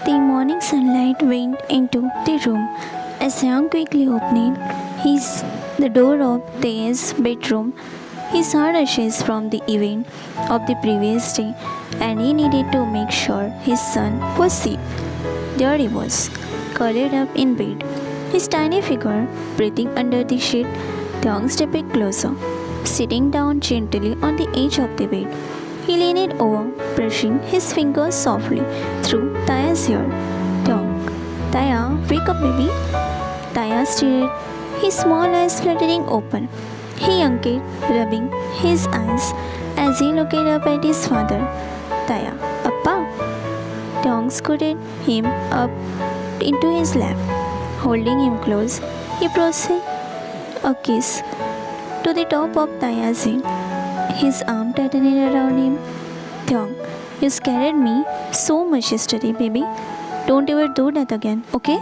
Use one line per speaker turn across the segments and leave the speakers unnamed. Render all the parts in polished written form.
The morning sunlight went into the room as Young quickly opened the door of Taya's bedroom. He saw ashes from the event of the previous day and he needed to make sure his son was safe. There he was, curled up in bed, his tiny figure breathing under the sheet. Taeyong stepped closer, sitting down gently on the edge of the bed. He leaned over, brushing his fingers softly through Taya's hair. Taeyong, Taya, wake up, baby. Taya stared, his small eyes fluttering open. He yanked, rubbing his eyes as he looked up at his father. Taya, Appa. Taeyong scooted him up into his lap. Holding him close, he proceeded a kiss to the top of Taya's head. His arm tightened around him. Taeyong, you scared me so much yesterday, baby. Don't ever do that again, okay?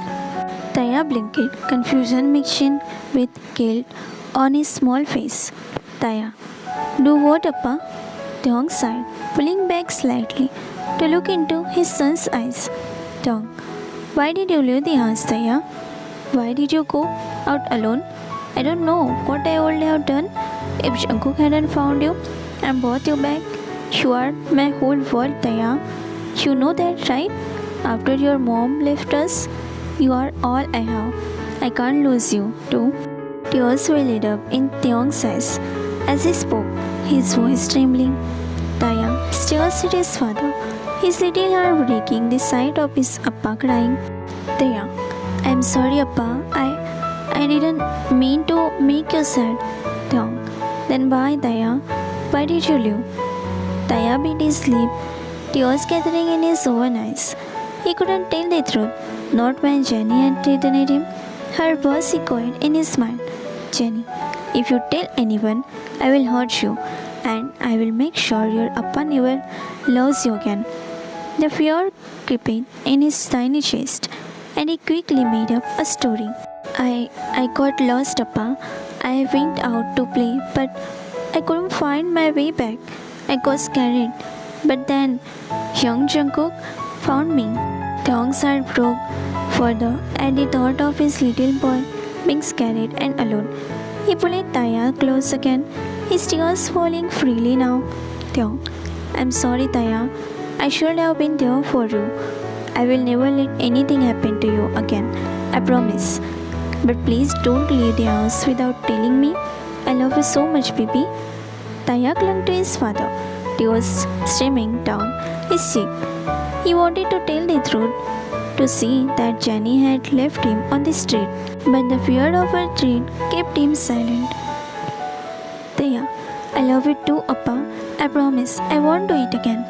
Taya blinked, confusion mixing with guilt on his small face. Taya, do what, Appa? Taeyong sighed, pulling back slightly to look into his son's eyes. Taeyong, why did you leave the house, Taya? Why did you go out alone? I don't know what I would have done if Jungkook hadn't found you and brought you back. You are my whole world, Taya. You know that, right? After your mom left us, you are all I have. I can't lose you, too. Tears welled up in Taeyong's eyes as he spoke, his voice trembling. Taya stares at his father, his little heart breaking the sight of his Appa crying. Taya, I'm sorry, Appa. I didn't mean to make you sad. Taeyong, then why, Taya? Why did you leave? Taya bit his lip, tears gathering in his own eyes. He couldn't tell the truth, not when Jenny had threatened him. Her words echoed in his mind. Jenny, if you tell anyone, I will hurt you, and I will make sure your Appa never loves you again. The fear creeping in his tiny chest, and he quickly made up a story. I got lost, Appa. I went out to play, but I couldn't find my way back. I got scared, but then young Jungkook found me. Taeyong's heart broke further at the thought of his little boy being scared and alone. He pulled Taya close again, his tears falling freely now. Taeyong, I'm sorry, Taya. I should have been there for you. I will never let anything happen to you again. I promise. But please don't leave the house without telling me. I love you so much, baby. Taya clung to his father, tears streaming down his cheek. He wanted to tell the truth, to see that Jenny had left him on the street, but the fear of her threat kept him silent. Taya, I love you too, Appa. I promise I won't do it again.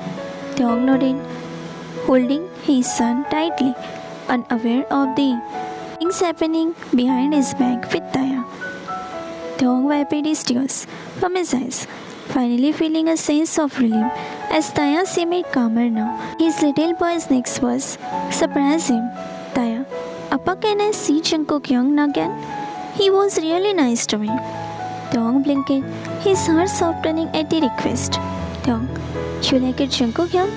Taeyong nodded, holding his son tightly, unaware of the things happening behind his back with Taya. Taeyong wiped his tears from his eyes, finally feeling a sense of relief as Taya seemed calmer now. His little boy's next words surprised him. Taya, Appa, can I see Jungkook Young again? He was really nice to me. Taeyong blinked, his heart softening at the request. Taeyong, you like it, Jungkook Young?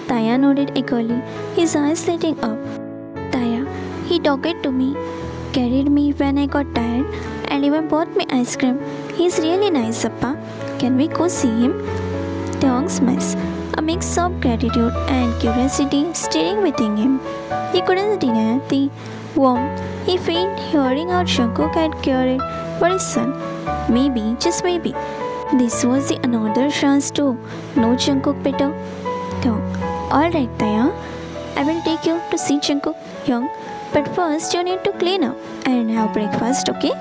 Taya nodded eagerly, his eyes lighting up. Taya, he talked to me, carried me when I got tired, and even bought me ice cream. He's really nice, Appa. Can we go see him? Taeyong smiles, a mix of gratitude and curiosity stirring within him. He couldn't deny the warmth he felt hearing how Jungkook had cared for his son. Maybe, just maybe, this was the another chance to know Jungkook better. Taeyong, alright, Taya. I will take you to see Jungkook Young, but first you need to clean up and have breakfast, okay?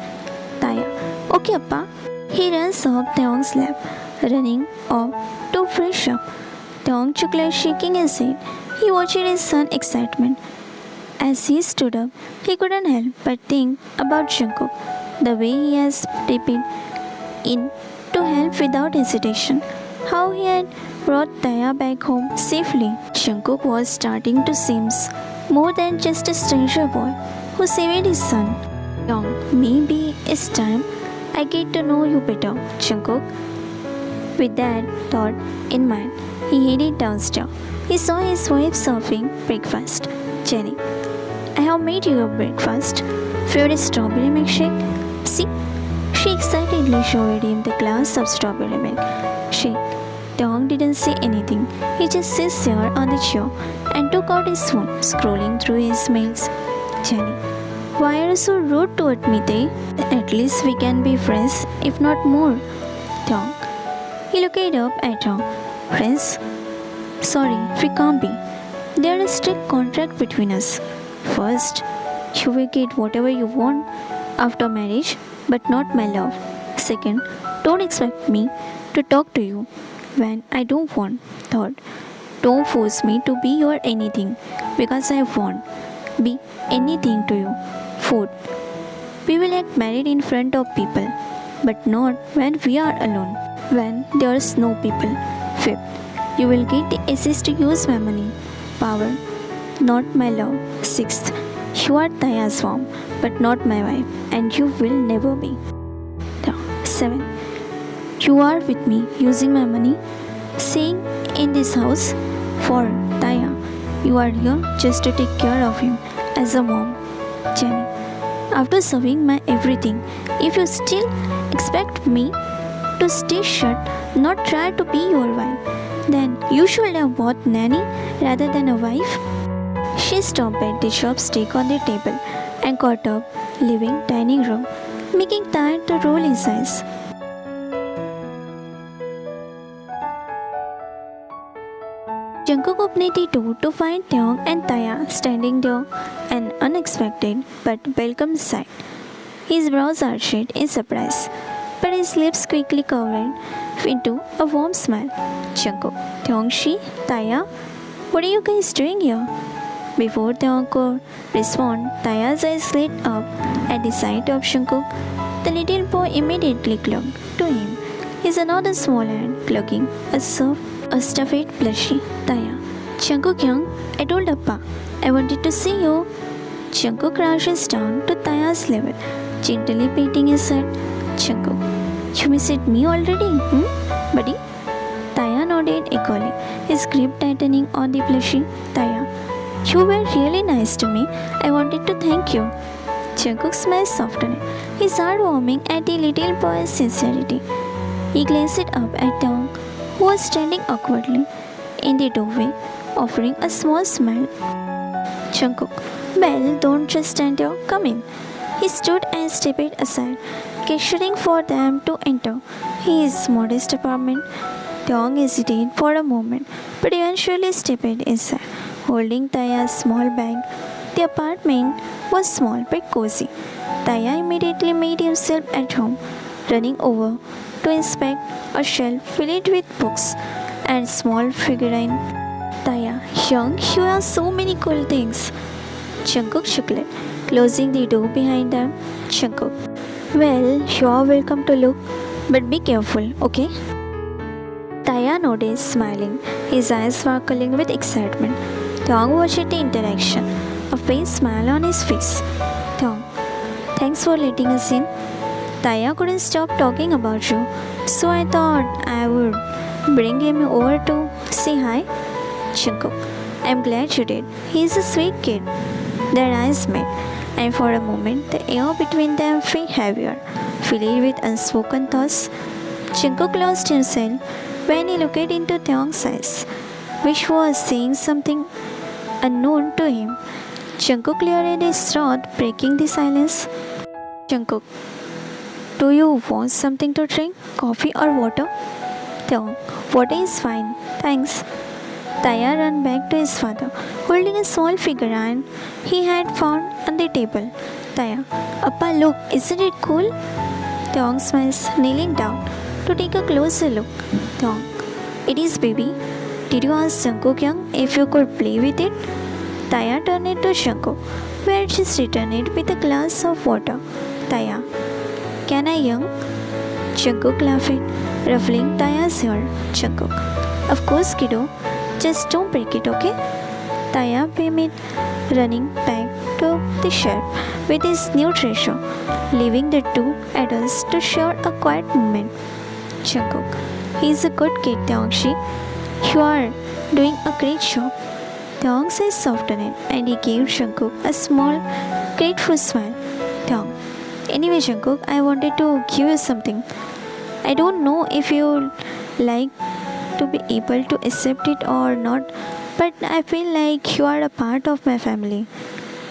Taya, okay, Appa. He runs off Taeyong's lap, running off to fresh up. Taeyong chuckled, shaking his head. He watched his son's excitement. As he stood up, he couldn't help but think about Jungkook, the way he has stepped in to help without hesitation, how he had brought Taya back home safely. Jungkook was starting to seem more than just a stranger boy who saved his son. Young, maybe it's time I get to know you better, Jungkook. With that thought in mind, he headed downstairs. He saw his wife serving breakfast. Jenny, I have made you a breakfast. Favorite strawberry milkshake? See? She excitedly showed him the glass of strawberry milkshake. Dong didn't say anything. He just sat there on the chair and took out his phone, scrolling through his mails. Jenny, why are you so rude toward me, Tae? At least we can be friends, if not more. Dong. He looked up at her. Friends? Sorry, we can't be. There is a strict contract between us. First, you will get whatever you want after marriage, but not my love. Second, don't expect me to talk to you when I don't want. Third, don't force me to be your anything because I won't be anything to you. Fourth, we will get married in front of people, but not when we are alone, when there's no people. Fifth, you will get the access to use my money, power, not my love. Sixth, you are Taya's mom, but not my wife, and you will never be. 7. You are with me using my money, staying in this house for Taya. You are here just to take care of him as a mom. Jenny, after serving my everything, if you still expect me to stay shut, not try to be your wife, then you should have bought nanny rather than a wife. She stopped at the chopstick on the table and got up, leaving dining room, making Taya to roll his eyes. Jungkook opened the door to find Taeyong and Taya standing there, an unexpected but welcome sight. His brows arched in surprise, but his lips quickly covered into a warm smile. Jungkook, Taeyong-shi, Taya, what are you guys doing here? Before Taeyong could respond, Taya's eyes lit up at the sight of Jungkook. The little boy immediately clung to him, his another small hand plucking a stuffed plushie. Taya, Jungkook young, I told Appa, I wanted to see you. Jungkook crouches down to Taya's level, gently patting his head. Jungkook, you missed me already, buddy? Taya nodded eagerly, his grip tightening on the plushie. Taya, you were really nice to me. I wanted to thank you. Jungkook's smile softened, his heart warming at the little boy's sincerity. He glanced up at Taeyong, who was standing awkwardly in the doorway, offering a small smile. Jungkook, well, don't just stand there, come in. He stood and stepped aside, gesturing for them to enter his modest apartment. Taeyong hesitated for a moment, but eventually stepped inside, holding Taya's small bag. The apartment was small but cozy. Taya immediately made himself at home, running over to inspect a shelf filled with books and small figurines. Taya, young, you have so many cool things. Jungkook chuckled, closing the door behind them. Jungkook, well, you are welcome to look, but be careful, okay? Taya nodded, smiling, his eyes sparkling with excitement. Taeyong watched the interaction, a faint smile on his face. Taeyong, thanks for letting us in. Taya couldn't stop talking about you, so I thought I would bring him over to say hi. Jungkook, I'm glad you did. He's a sweet kid. Their eyes met, and for a moment the air between them felt heavier, filled with unspoken thoughts. Jungkook lost himself when he looked into Taeyong's eyes, which was saying something unknown to him. Jungkook cleared his throat, breaking the silence. Jungkook, do you want something to drink? Coffee or water? Taeyong, water is fine, thanks. Taya ran back to his father, holding a small figurine he had found on the table. Taya, Appa, look, isn't it cool? Taeyong smiles, kneeling down to take a closer look. Taeyong, it is, baby. Did you ask Jungkook young if you could play with it? Taya turned it to Jungkook, who had just returned it with a glass of water. Taya, can I young? Jungkook laughed, ruffling Taya's hair. Jungkook, of course, kiddo. Just don't break it, okay? Taya beamed, running back to the shelf with his new treasure, leaving the two adults to share a quiet moment. Jungkook, He's a good kid, Taeyongshi. You are doing a great job. Taeyong says softened and he gave Jungkook a small, grateful smile. Taeyong. Anyway, Jungkook, I wanted to give you something. I don't know if you like to be able to accept it or not, but I feel like you are a part of my family.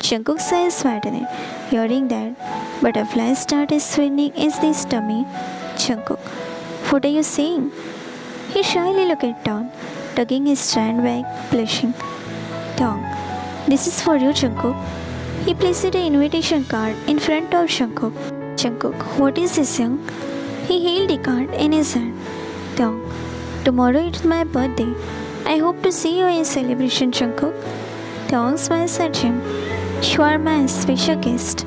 Jungkook says sweating. Hearing that, butterfly started swinging in his tummy. Jungkook, what are you saying? He shyly looked down, tugging his strand back, blushing. Tong, this is for you, Jungkook. He placed an invitation card in front of Jungkook. Jungkook, what is this, young? He held the card in his hand. Tong, tomorrow it's my birthday. I hope to see you in celebration, Jungkook. Tong smiles at him. You are my special guest.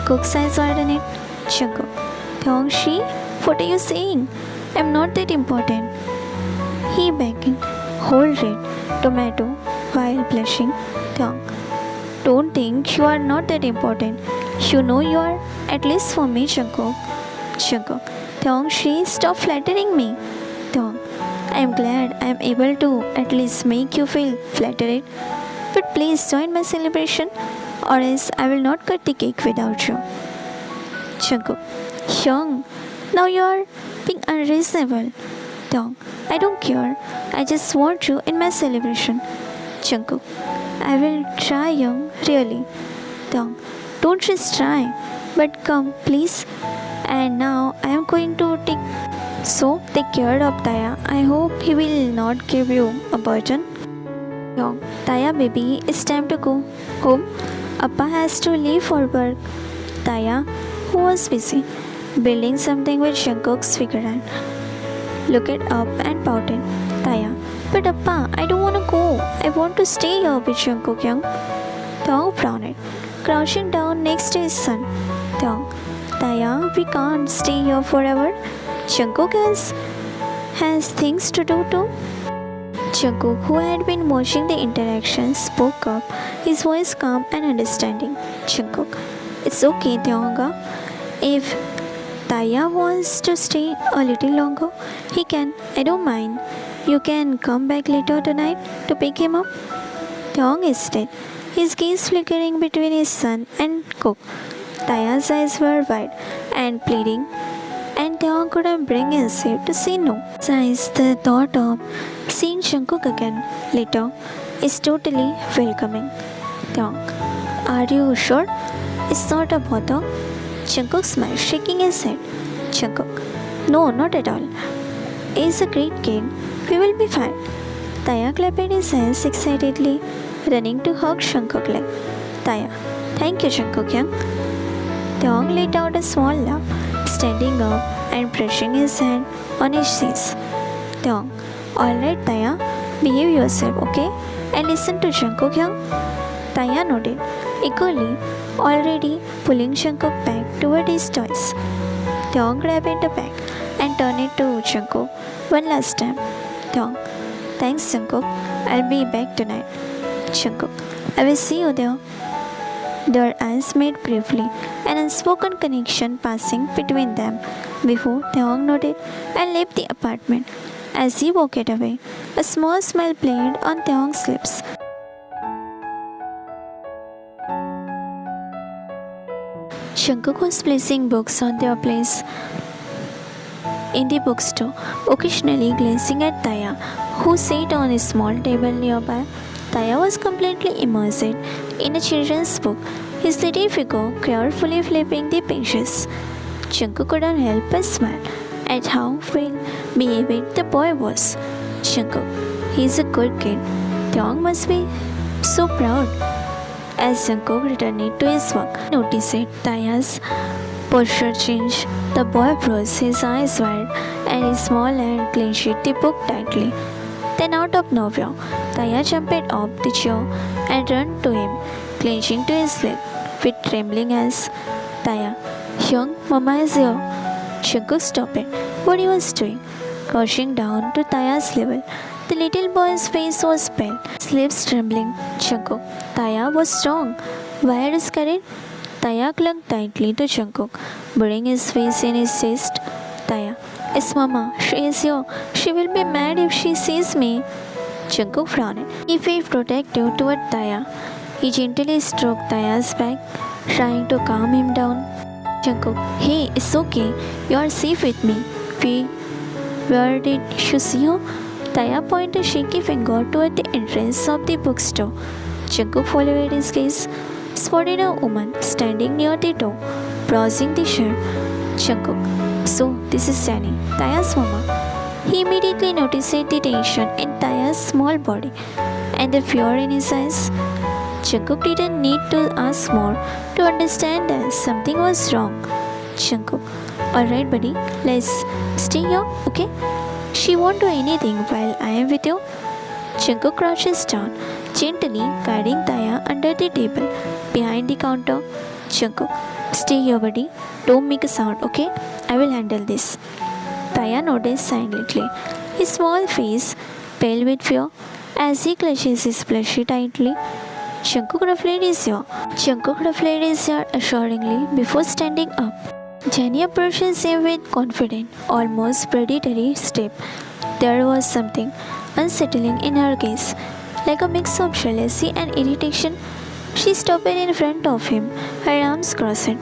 Cook's eyes widened it. Jungkook, Taeyongshi, what are you saying? I'm not that important. He beckoned, whole red, tomato, while blushing. Taeyong, don't think you are not that important. You know you are, at least for me, Jungkook. Jungkook, Taeyongshi, stop flattering me. Taeyong, I'm glad I'm able to at least make you feel flattered. But please join my celebration, or else I will not cut the cake without you. Jungkook, Young, now you are being unreasonable. Taeyong, I don't care. I just want you in my celebration. Jungkook, I will try, Young, really. Taeyong, don't just try, but come, please. And now I am going to take care of Taya. I hope he will not give you a burden. Young, Taya baby, it's time to go home. Appa has to leave for work. Taya, who was busy building something with Jungkook's figure, looked up and pouted. Taya, but Appa, I don't want to go. I want to stay here with Jungkook, Young. Taeyong frowned, crouching down next to his son. Taeyong, Taya, we can't stay here forever. Jungkook has things to do too. Jungkook, who had been watching the interaction, spoke up, his voice calm and understanding. Jungkook, it's okay, Taeyong. If Taya wants to stay a little longer, he can. I don't mind. You can come back later tonight to pick him up. Taeyong hesitated, his gaze flickering between his son and Cook. Taya's eyes were wide and pleading, and Taeyong couldn't bring himself to say no. Besides, the thought of seeing Jungkook again later is totally welcoming. Taeyong, are you sure it's not a bother? Jungkook smiled, shaking his head. Jungkook, no, not at all. He's a great kid. We will be fine. Taya clapped his hands excitedly, running to hug Jungkook leg. Taya, thank you, Jungkook Young. Taeyong let out a small laugh, standing up and brushing his hand on his cheeks. Taeyong, alright Taya, behave yourself, okay? And listen to Jungkook Young. Taya nodded, eagerly, already pulling Jungkook back toward his toys. Taeyong grabbed the bag and turned it to Jungkook one last time. Taeyong, thanks Jungkook, I'll be back tonight. Jungkook, I will see you there. Their eyes met briefly, an unspoken connection passing between them before Taeyong nodded and left the apartment. As he walked away, a small smile played on Taeyong's lips. Jungkook was placing books on their place in the bookstore, occasionally glancing at Taya, who sat on a small table nearby. Taya was completely immersed in a children's book, his little figure carefully flipping the pages. Jungkook couldn't help but smile at how well behaved the boy was. Jungkook, he's a good kid. Taeyong must be so proud. As Jungkook returned to his work, he noticed Taya's posture change. The boy froze, his eyes wide, and his small hand clenched the book tightly. Then out of nowhere, Taya jumped off the chair and ran to him, clenching to his leg with trembling hands. Taya, Young, Mama is here. Jungkook stopped what he was doing, crouching down to Taya's level. The little boy's face was pale, his lips trembling. Jungkook, Taya was strong. Why are you scared? Taya clung tightly to Jungkook, burying his face in his chest. Taya, Yes, Mama, she is here. She will be mad if she sees me. Jungkook frowned. He felt protective toward Taya. He gently stroked Taya's back, trying to calm him down. Jungkook, hey, it's okay. You are safe with me. We, where did you see her? Taya pointed a shaky finger toward the entrance of the bookstore. Jungkook followed his gaze, spotted a woman standing near the door, browsing the shelf. Jungkook, so this is Jenny, Taya's mama. He immediately noticed the tension in Taya's small body and the fear in his eyes. Jungkook didn't need to ask more to understand that something was wrong. Jungkook, alright buddy, let's stay here, okay? She won't do anything while I am with you. Jungkook crouches down, gently guiding Taya under the table behind the counter. Jungkook, stay here buddy, don't make a sound, okay? I will handle this. Taya nodded silently, his small face pale with fear as he clutches his plushie tightly. Jungkook ruffled his ear assuringly before standing up. Jenny approaches him with confident, almost predatory step. There was something unsettling in her gaze, like a mix of jealousy and irritation. She stopped in front of him, her arms crossed.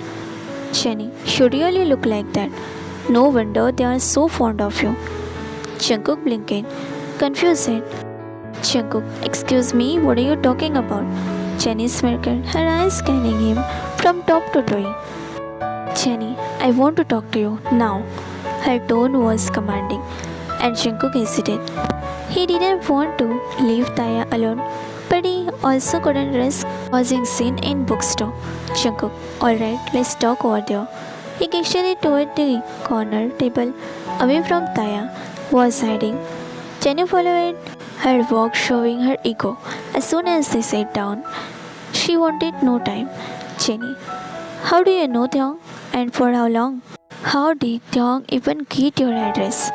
Jenny, you really look like that. No wonder they are so fond of you. Jungkook blinked, confused. Jungkook, excuse me, what are you talking about? Jenny smirked, her eyes scanning him from top to toe. Jenny, I want to talk to you now. Her tone was commanding, and Jungkook hesitated. He didn't want to leave Taya alone, but he also couldn't risk causing scene in bookstore. Jungkook, alright, let's talk over there. He gestured toward the corner table, away from Taya, who was hiding. Jenny followed her walk, showing her ego. As soon as they sat down, she wanted no time. Jenny, how do you know Theong? And for how long? How did Theong even get your address?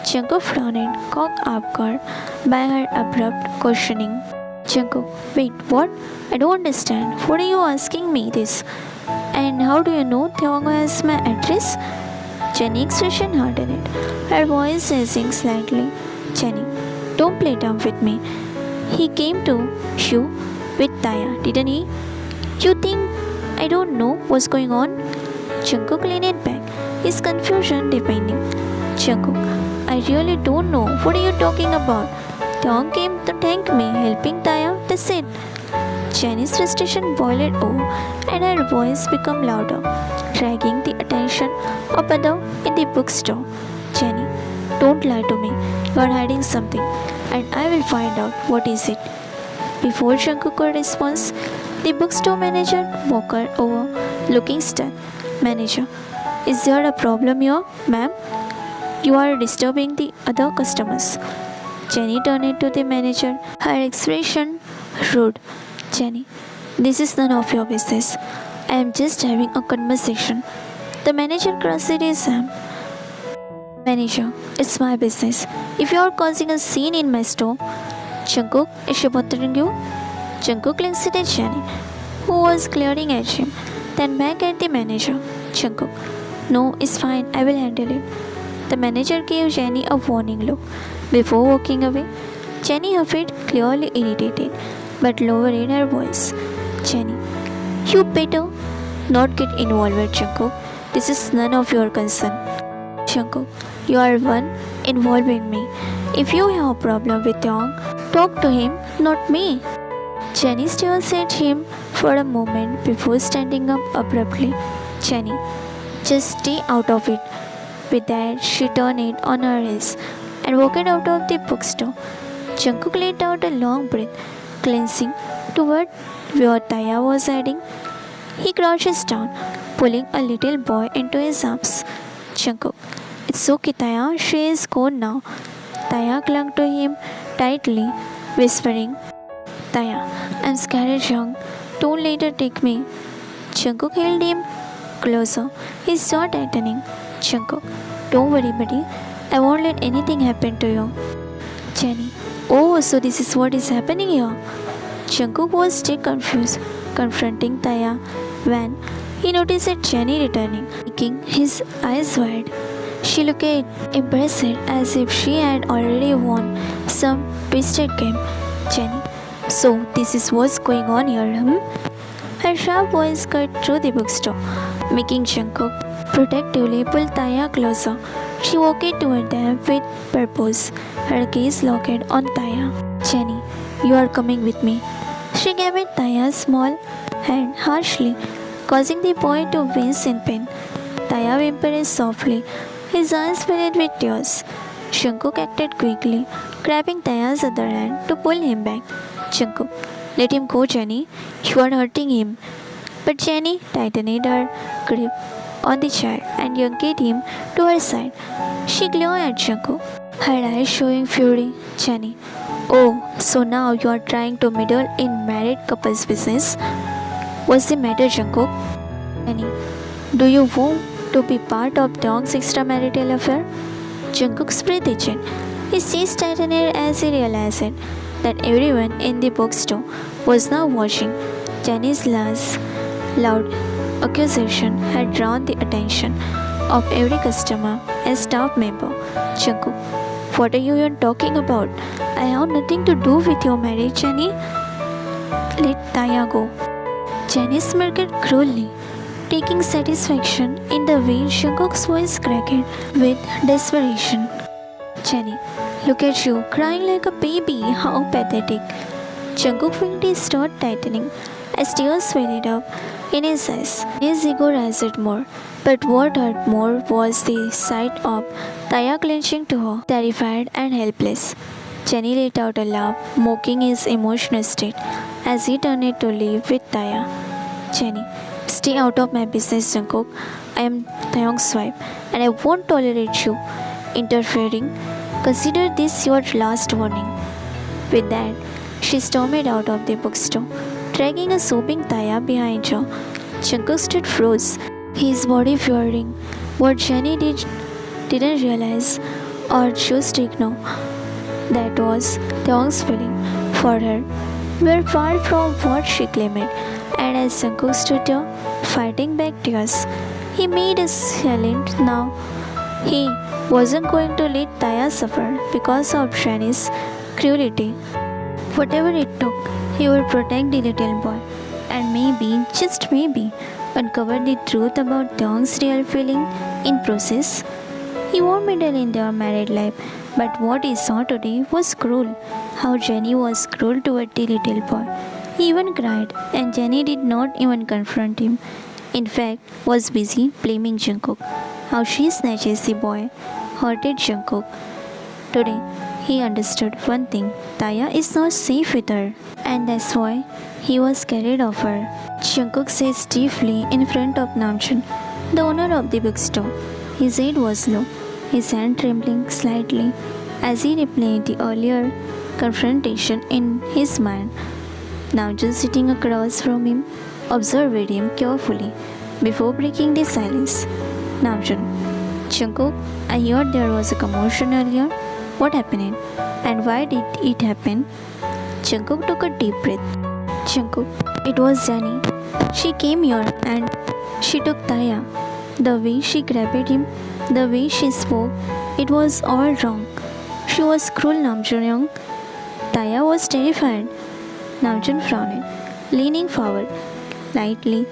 Jungkook frowned, caught off guard by her abrupt questioning. Jungkook, wait, what? I don't understand. What are you asking me this? And how do you know Theong has my address? Jenny's expression hardened, her voice raising slightly. Jenny, don't play dumb with me. He came to you with Taya, didn't he? You think I don't know what's going on? Jungkook leaned back, his confusion deepening. Jungkook, I really don't know. What are you talking about? Theong came to thank me, helping Taya. That's it. Jenny's frustration boiled over, and her voice became louder, dragging the attention of others in the bookstore. Jenny, don't lie to me. You are hiding something, and I will find out what is it. Before Jungkook could respond, the bookstore manager walked over, looking stunned. Manager, is there a problem here, ma'am? You are disturbing the other customers. Jenny turned to the manager, her expression rude. Jenny, this is none of your business. I am just having a conversation. The manager crossed his arm. Manager, it's my business. If you are causing a scene in my store, Jungkook, is she bothering you? Jungkook glanced at Jenny, who was glaring at him, then back at the manager. Jungkook, no, it's fine. I will handle it. The manager gave Jenny a warning look before walking away. Jenny huffed, clearly irritated, but lowered her voice. Jenny, you better not get involved with Jungkook. This is none of your concern. Jungkook, you are one involving me. If you have a problem with Theong, talk to him, not me. Jenny stared at him for a moment before standing up abruptly. Jenny, just stay out of it. With that, she turned it on her heels and walked out of the bookstore. Jungkook let out a long breath, glancing toward where Taya was hiding. He crouches down, pulling a little boy into his arms. Jungkook, it's okay, Taya. She is gone now. Taya clung to him tightly, whispering, Taya, I'm scared, Jung. Don't let her take me. Jungkook held him closer, his jaw tightening. Jungkook, don't worry, buddy. I won't let anything happen to you. Jenny, oh, so this is what is happening here. Jungkook was still confused, confronting Taya when he noticed Jenny returning, making his eyes wide. She looked impressed as if she had already won some twisted game. Jenny, so this is what's going on here, Her sharp voice cut through the bookstore, making Jungkook protectively pull Taya closer. She walked toward them with purpose, her gaze locked on Taya. Jenny, you are coming with me. She gave it Taya's small hand harshly, causing the boy to wince in pain. Taya whimpered softly, his eyes filled with tears. Jungkook acted quickly, grabbing Taya's other hand to pull him back. Jungkook, let him go, Jenny. You are hurting him. But Jenny tightened her grip on the child and yanked him to her side. She glared at Jungkook, her eyes showing fury. Jenny, oh, so now you are trying to meddle in married couples' business? What's the matter, Jungkook? Jenny, do you want to be part of Dong's extramarital affair? Jungkook's breath itched. His chest tightened as he realized that everyone in the bookstore was now watching. Jenny's last loud accusation had drawn the attention of every customer and staff member. Jungkook, what are you even talking about? I have nothing to do with your marriage, Jenny. Let Taya go. Jenny smirked cruelly, taking satisfaction in the way Jungkook's voice cracked with desperation. Jenny, look at you, crying like a baby. How pathetic. Jungkook felt his throat tightening as tears welled up in his eyes. His ego rised more, but what hurt more was the sight of Taya clenching to her, terrified and helpless. Jenny let out a laugh, mocking his emotional state as he turned to leave with Taya. Jenny, stay out of my business, Jungkook. I am Taeyong's wife and I won't tolerate you interfering. Consider this your last warning. With that, she stormed out of the bookstore, dragging a sobbing Taya behind her. Jungkook stood froze, his body furying. What Jenny didn't realize or choose to ignore, that was Taeyong's feeling for her were far from what she claimed. And as Jungkook stood there, fighting back tears, he made a silent now. He wasn't going to let Taya suffer because of Jenny's cruelty. Whatever it took, he would protect the little boy and maybe, just maybe, uncover the truth about Taeyong's real feeling in process. He won't meddle in their married life, but what he saw today was cruel. How Jenny was cruel toward the little boy. He even cried, and Jenny did not even confront him. In fact, was busy blaming Jungkook. How she snatches the boy hurted Jungkook. Today, he understood one thing: Taya is not safe with her, and that's why he was carried off her. Jungkook sat stiffly in front of Namjoon, the owner of the bookstore. His head was low, his hand trembling slightly as he replayed the earlier confrontation in his mind. Namjoon, sitting across from him, observed him carefully before breaking the silence. Namjoon, Jungkook, I heard there was a commotion earlier. What happened? And why did it happen? Jungkook took a deep breath. Jungkook, it was Jenny. She came here and she took Taya. The way she grabbed him, the way she spoke, it was all wrong. She was cruel, Namjoon. Taya was terrified. Namjoon frowned, leaning forward lightly.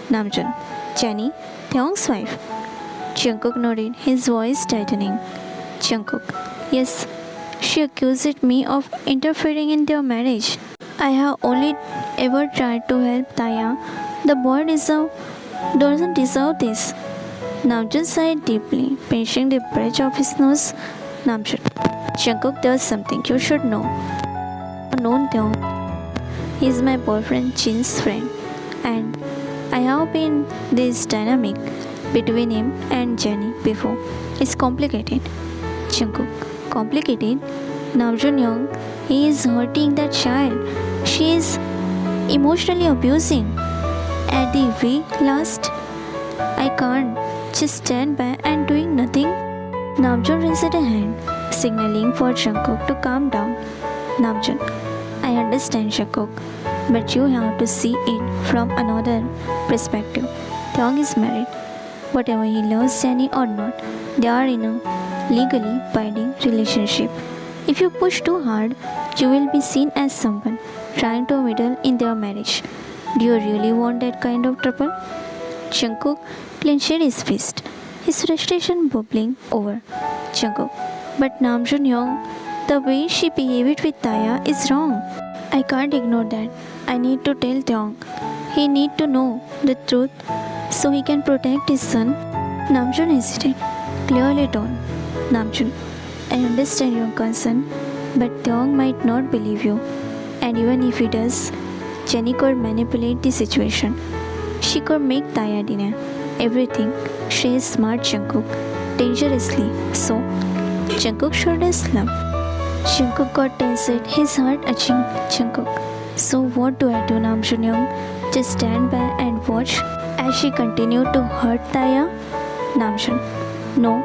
Namjoon, Jenny, Taeyong's wife. Jungkook nodded, his voice tightening. Jungkook, yes, she accused me of interfering in their marriage. I have only ever tried to help Taya. The boy doesn't deserve this. Namjoon sighed deeply, pinching the bridge of his nose. Namjoon, Jungkook does something you should know. Known Taeyong. He is my boyfriend Jin's friend, and I have been this dynamic between him and Jenny before. It's complicated. Jungkook, complicated? Namjoon Young, he is hurting that child. She is emotionally abusing. At the very last, I can't just stand by and doing nothing. Namjoon raised a hand, signaling for Jungkook to calm down. Namjoon, I understand, Jungkook, but you have to see it from another perspective. Taeyong is married. whatever he loves Jenny or not. They are in a legally binding relationship. If you push too hard, you will be seen as someone trying to meddle in their marriage. Do you really want that kind of trouble? Jungkook clenched his fist, his frustration bubbling over. Jungkook, but Namjoon Young, the way she behaved with Taya is wrong. I can't ignore that. I need to tell Taeyong. He need to know the truth so he can protect his son. Namjoon hesitated, clearly torn. Namjoon, I understand your concern, but Taeyong might not believe you. And even if he does, Jenny could manipulate the situation. She could make Taya deny everything. She is smart, Jungkook, dangerously so. Jungkook's shoulders slumped. Jungkook got tensed, his heart itching. Jungkook, so what do I do, Namjoon Young? Just stand by and watch as she continued to hurt Taya? Namjoon, no,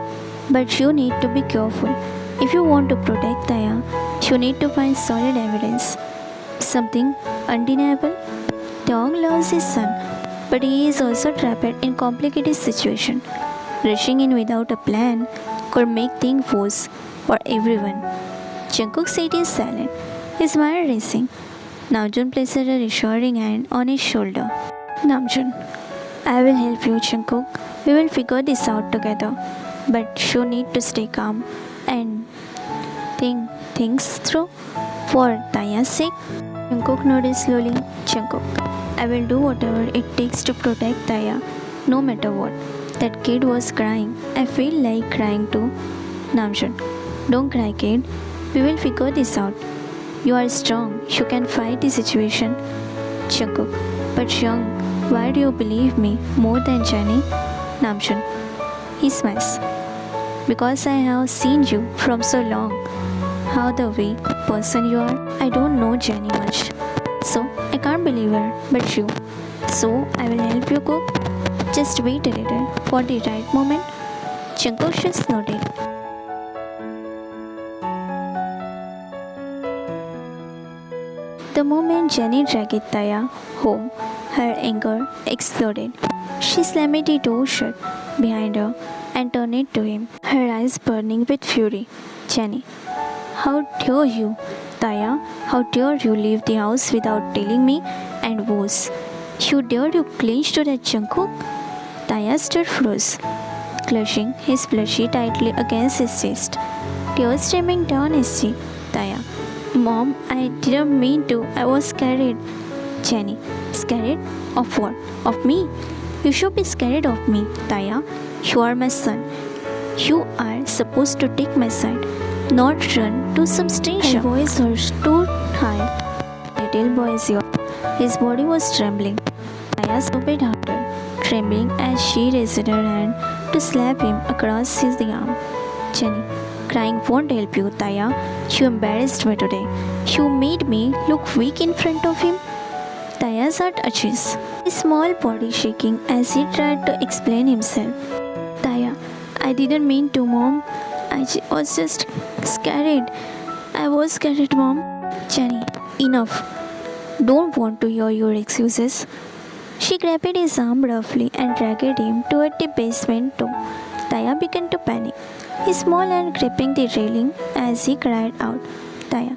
but you need to be careful. If you want to protect Taya, you need to find solid evidence. Something undeniable. Taeyong loves his son, but he is also trapped in complicated situation. Rushing in without a plan could make things worse for everyone. Jungkook sat in silence, his mind racing. Namjoon placed a reassuring hand on his shoulder. Namjoon, I will help you, Jungkook. We will figure this out together. But you need to stay calm and think things through for Taya's sake. Jungkook nodded slowly. Jungkook, I will do whatever it takes to protect Taya, no matter what. That kid was crying. I feel like crying too. Namjoon, don't cry, kid. We will figure this out. You are strong. You can fight the situation. Jungkook, but Young, why do you believe me more than Jenny? Namjoon, he smiles. Because I have seen you from so long. How the way person you are. I don't know Jenny much, so I can't believe her, but you. So I will help you cook. Just wait a little for the right moment. Jungkook just nodded. The moment Jenny dragged Taya home, her anger exploded. She slammed the door shut behind her and turned to him, her eyes burning with fury. Jenny, how dare you? Taya, how dare you leave the house without telling me? And worse, you dare to clinch to that Jungkook? Taya stood froze, clutching his plushie tightly against his chest, tears streaming down his cheek. Taya, Mom, I didn't mean to. I was scared. Jenny, scared? Of what? Of me? You should be scared of me, Taya. You are my son. You are supposed to take my side, not run to some stranger. Her voice was too high. Little boy is yours. His body was trembling. Taya stopped harder, trembling as she raised her hand to slap him across his arm. Jenny, crying won't help you, Taya. You embarrassed me today. You made me look weak in front of him. Taya's heart itches, his small body shaking as he tried to explain himself. Taya, I didn't mean to, Mom. I was just scared. I was scared, Mom. Jenny, enough. Don't want to hear your excuses. She grabbed his arm roughly and dragged him toward the basement door. Taya began to panic, his small hand gripping the railing as he cried out. Taya,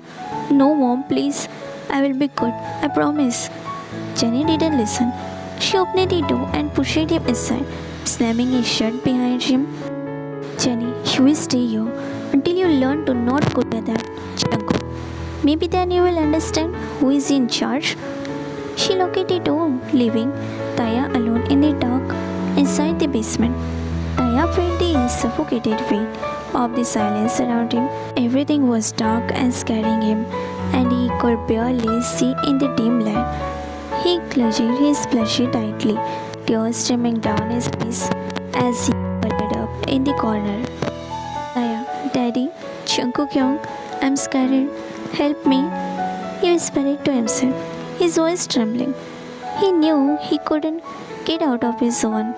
no, Mom, please. I will be good. I promise. Jenny didn't listen. She opened the door and pushed him inside, slamming it shut behind him. Jenny, you will stay here until you learn to not go to that Jungkook. Maybe then you will understand who is in charge. She locked the door, leaving Taya alone in the dark inside the basement. Taya felt the suffocated weight of the silence around him. Everything was dark and scaring him, and he could barely see in the dim light. He clutched his plushie tightly, tears streaming down his face as he curled up in the corner. Taya, Daddy, Jungkook Young, I'm scared. Help me. He whispered to himself, his voice trembling. He knew he couldn't get out of his zone.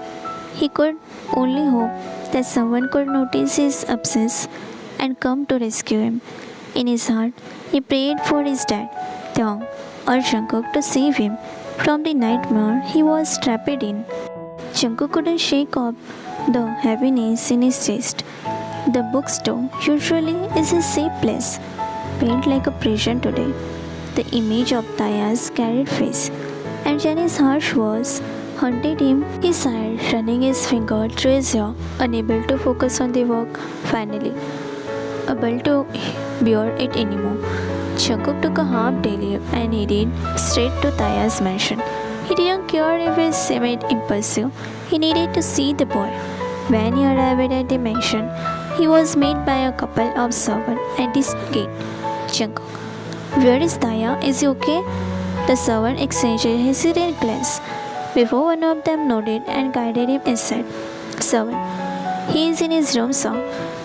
He could only hope that someone could notice his absence and come to rescue him. In his heart, he prayed for his dad, Taeyong, or Jungkook to save him from the nightmare he was trapped in. Jungkook couldn't shake off the heaviness in his chest. The bookstore usually is a safe place, felt like a prison today. The image of Taya's scared face and Jenny's harsh words haunted him. He sighed, running his finger through his hair, unable to focus on the work. Finally, able to bear it anymore, Jungkook took a half-day leave and headed straight to Taya's mansion. He didn't care if he seemed impulsive. He needed to see the boy. When he arrived at the mansion, he was met by a couple of servants at his gate. Jungkook, where is Taya? Is he okay? The servant exchanged a hesitant glance before one of them nodded and guided him inside. Servant, he is in his room, sir,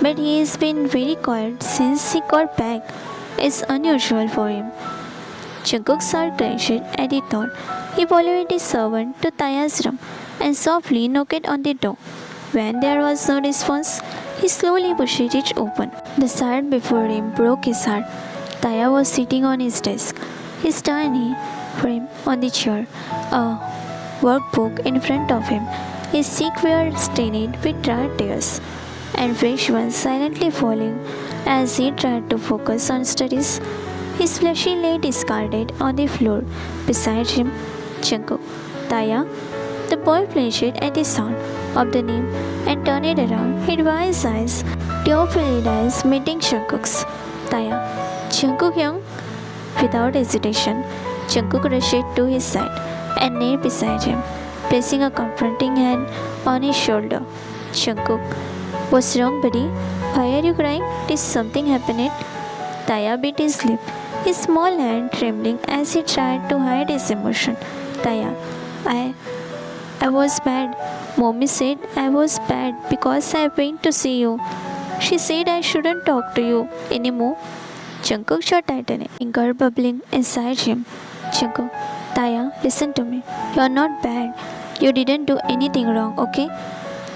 but he has been very quiet since he got back. It's unusual for him. Jungkook's heart clenched at the thought. He followed the servant to Taya's room and softly knocked on the door. When there was no response, he slowly pushed it open. The sight before him broke his heart. Taya was sitting on his desk, his tiny frame on the chair, a workbook in front of him. His cheeks were stained with dry tears, and fresh ones silently falling as he tried to focus on studies. His fleshy lay discarded on the floor beside him. Jungkook, Taya. The boy flinched at the sound of the name and turned around, his wise eyes, tearful eyes meeting Jungkook's. Taya. Jungkook young. Without hesitation, Jungkook rushed to his side and knelt beside him, placing a comforting hand on his shoulder. Jungkook, what's wrong, buddy? Why are you crying? Did something happen? Taya bit his lip, his small hand trembling as he tried to hide his emotion. Taya, I was bad. Mommy said I was bad because I went to see you. She said I shouldn't talk to you anymore. Jungkook's jaw tightened, anger bubbling inside him. Jungkook, Taya, listen to me. You're not bad. You didn't do anything wrong, okay?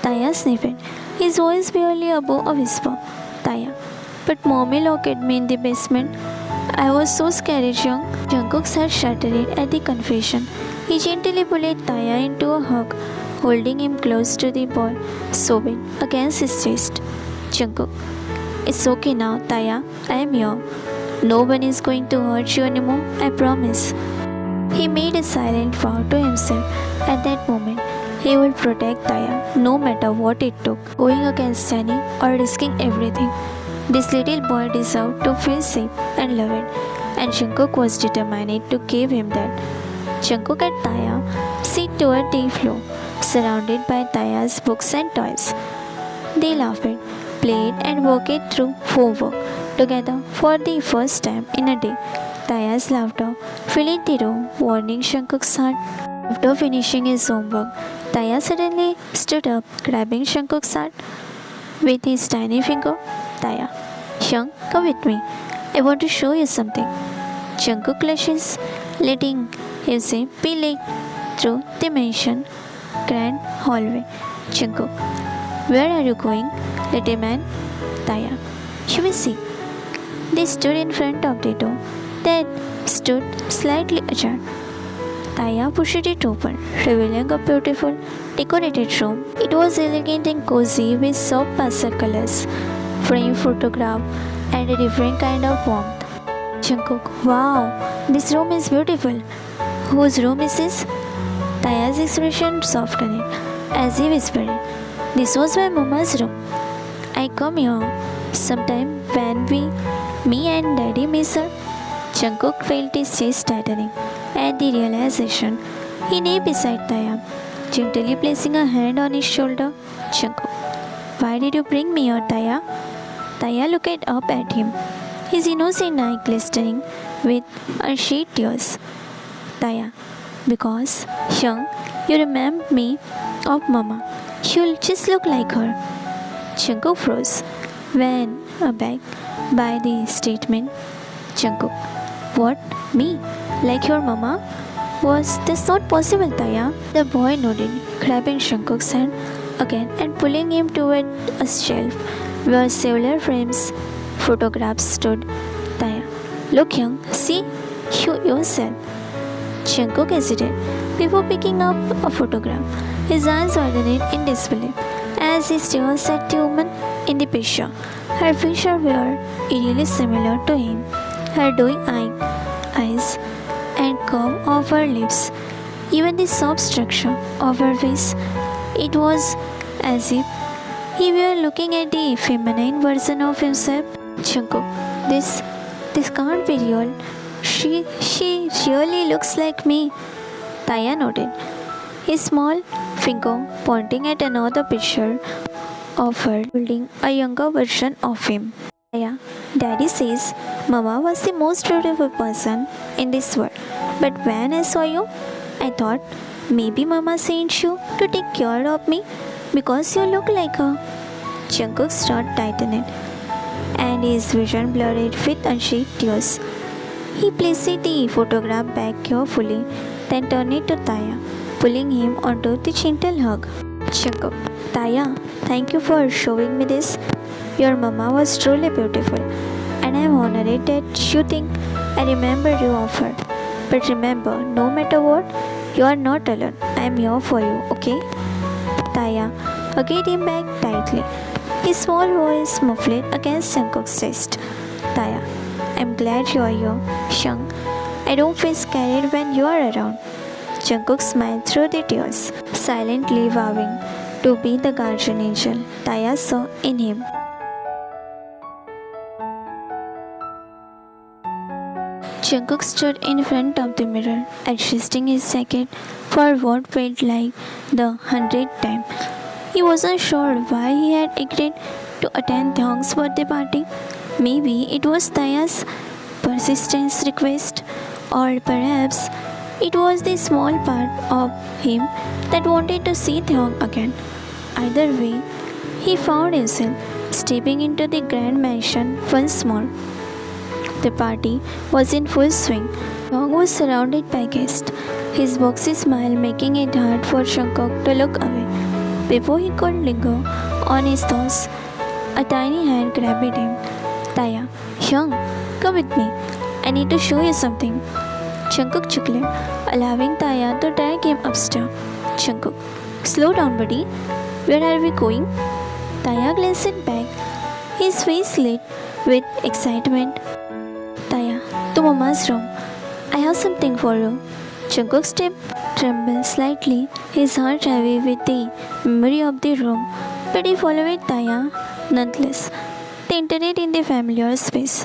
Taya sniffed, his voice barely above a whisper. Taya, but mommy locked me in the basement. I was so scared, young. Jungkook's heart shattered at the confession. He gently pulled Taya into a hug, holding him close to the boy, sobbing against his chest. Jungkook, it's okay now, Taya. I am here. No one is going to hurt you anymore, I promise. He made a silent vow to himself at that moment. He would protect Taya, no matter what it took, going against Jenny or risking everything. This little boy deserved to feel safe and loved, and Jungkook was determined to give him that. Jungkook and Taya sit toward the floor, surrounded by Taya's books and toys. They laughed, played, and worked through homework together for the first time in a day. Taya's laughter filled the room, warming Jungkook's heart. After finishing his homework, Taya suddenly stood up, grabbing Jungkook's hand with his tiny finger. Taya, Young, come with me. I want to show you something. Jungkook lashes, letting himself be led through the mansion grand hallway. Jungkook, where are you going, little man? Taya, you will see. They stood in front of the door that stood slightly ajar. Taya pushed it open, revealing a beautiful, decorated room. It was elegant and cozy with soft pastel colors, framed photograph, and a different kind of warmth. Jungkook, wow, this room is beautiful. Whose room is this? Taya's expression softened as he whispered, this was my mama's room. I come here sometime when me and daddy miss her. Jungkook felt his chest tightening at the realization. He knelt beside Taya, gently placing a hand on his shoulder. Jungkook, why did you bring me here, Taya? Taya looked up at him, his innocent eye glistening with unshed tears. Taya, because, Young, you remind me of Mama. You'll just look like her. Jungkook froze when aback by the statement. Jungkook, what? Me? Like your mama? Was this not possible, Taya? The boy nodded, grabbing Jungkook's hand again and pulling him toward a shelf where several frames photographs stood. Taya, look, Young, see you yourself. Jungkook hesitated before picking up a photograph. His eyes widened in disbelief as he stared at the woman in the picture. Her features were eerily similar to him. Her doughy eyes and curve of her lips, even the soft structure of her face. It was as if he were looking at the feminine version of himself. Jungkook, this can't be real. She really looks like me. Taya nodded, his small finger pointing at another picture of her holding a younger version of him. Taya, Daddy says Mama was the most beautiful person in this world. But when I saw you, I thought maybe Mama sent you to take care of me because you look like her. Jungkook's throat tightened and his vision blurred with unshed tears. He placed the photograph back carefully, then turned it to Taya, pulling him onto the gentle hug. Jungkook, Taya, thank you for showing me this. Your mama was truly beautiful, and I am honored that you think I remember you of her. But remember, no matter what, you are not alone. I am here for you, okay? Taya hugged him back tightly, his small voice muffled against Jungkook's chest. Taya, I'm glad you are here, Shang. I don't feel scared when you are around. Jungkook smiled through the tears, silently vowing to be the guardian angel Taya saw in him. Jungkook stood in front of the mirror, adjusting his jacket for what felt like the 100th time. He wasn't sure why he had agreed to attend Hyung's birthday party. Maybe it was Taya's persistent request, or perhaps it was the small part of him that wanted to see Hyung again. Either way, he found himself stepping into the grand mansion once more. The party was in full swing. Hyung was surrounded by guests, his boxy smile making it hard for Jungkook to look away. Before he could linger on his thoughts, a tiny hand grabbed him. Taya, Hyung, come with me. I need to show you something. Jungkook chuckled, allowing Taya to drag him upstairs. Jungkook, slow down, buddy. Where are we going? Taya glanced back, his face lit with excitement. Taya, to Mama's room. I have something for you. Jungkook's step trembled slightly, his heart heavy with the memory of the room, but he followed Taya nonetheless. They entered in the familiar space,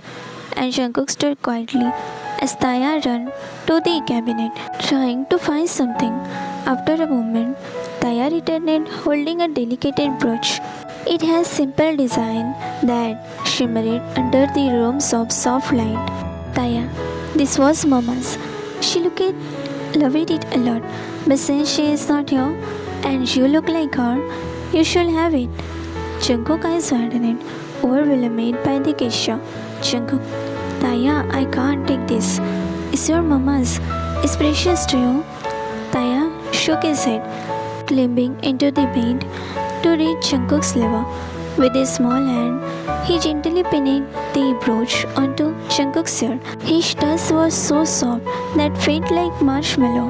and Jungkook stood quietly as Taya ran to the cabinet, trying to find something. After a moment, Taya returned holding a delicate brooch. It has simple design that shimmered under the room's of soft light. Taya, this was Mama's. She loved it a lot, but since she is not here and you look like her, you should have it. Jungkook's eyes widened, overwhelmed by the gesture. Jungkook, Taya, I can't take this. It's your Mama's. It's precious to you. Taya shook his head, climbing into the bed to reach Jungkook's level. With his small hand, he gently pinned the brooch onto Jungkook's ear. His touch was so soft that felt like marshmallow.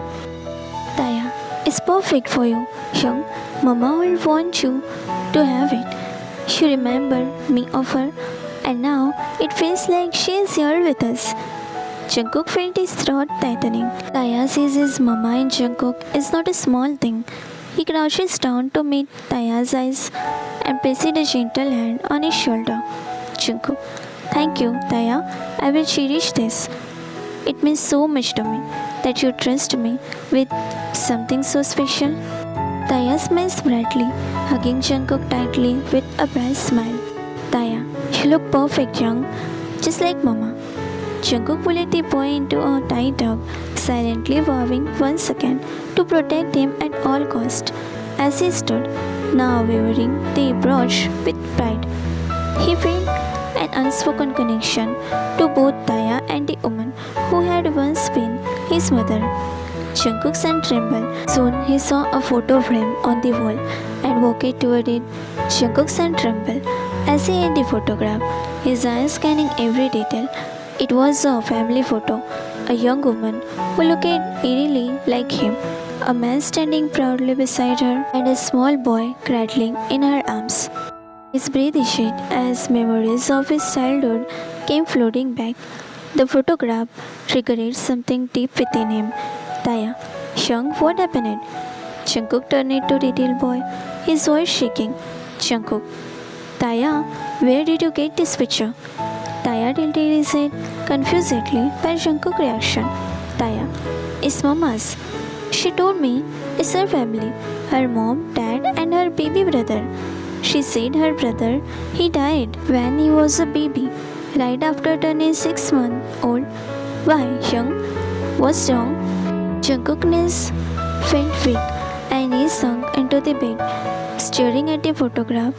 Taya, it's perfect for you, Hyung. Mama will want you to have it. She remembered me of her, and now it feels like she is here with us. Jungkook felt his throat tightening. Taya sees his mama in Jungkook is not a small thing. He crouches down to meet Taya's eyes and places a gentle hand on his shoulder. Jungkook, thank you, Taya. I will cherish this. It means so much to me that you trust me with something so special. Taya smiles brightly, hugging Jungkook tightly with a bright smile. Taya, you look perfect, young, just like Mama. Jungkook pulled the boy into a tight hug, silently vowing once again to protect him at all costs. As he stood, now wearing the brooch with pride, he felt an unspoken connection to both Taya and the woman who had once been his mother. Jungkook's hand trembled. Soon he saw a photo frame on the wall and walked toward it. Jungkook's hand trembled as he held the photograph, his eyes scanning every detail. It was a family photo, a young woman who looked eerily like him, a man standing proudly beside her, and a small boy cradling in her arms. His breath issued as memories of his childhood came floating back. The photograph triggered something deep within him. Taya, Shang, what happened? Jungkook turned to little boy, his voice shaking. Jungkook, Taya, where did you get this picture? Taya tilted his head confusedly by Jungkook's reaction. Taya, it's Mama's. She told me it's her family, her mom, dad, and her baby brother. She said her brother, he died when he was a baby, right after turning 6 months old. Why, Young? What's wrong? Jungkook's felt weak and he sunk into the bed, staring at the photograph,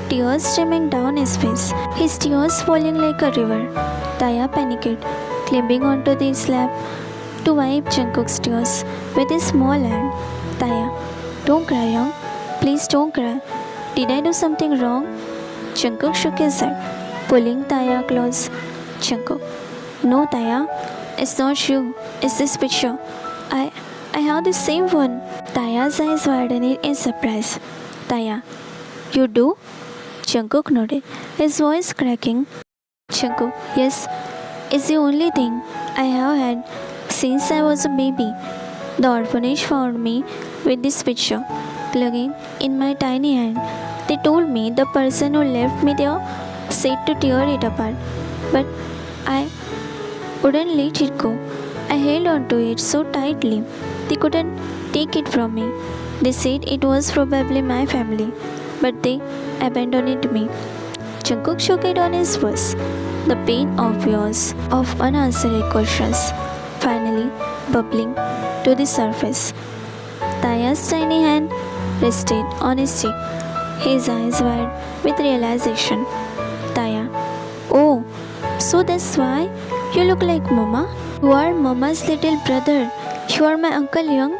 tears streaming down his face, his tears falling like a river. Taya panicked, climbing onto the slab to wipe Jungkook's tears with his small hand. Taya, don't cry, Young. Please don't cry. Did I do something wrong? Jungkook shook his head, pulling Taya close. Jungkook, no, Taya, it's not you. It's this picture. I have the same one. Taya's eyes widened in surprise. Taya, you do? Jungkook nodded, his voice cracking. Jungkook, yes, it's the only thing I have had since I was a baby. The orphanage found me with this picture, clunging in my tiny hand. They told me the person who left me there said to tear it apart, but I wouldn't let it go. I held on to it so tightly, they couldn't take it from me. They said it was probably my family, but they abandoned me. Jungkook shook it on his voice, the pain of years of unanswered questions finally bubbling to the surface. Taya's tiny hand rested on his cheek, his eyes wide with realization. Taya, oh, so that's why you look like Mama? You are Mama's little brother. You are my Uncle Young.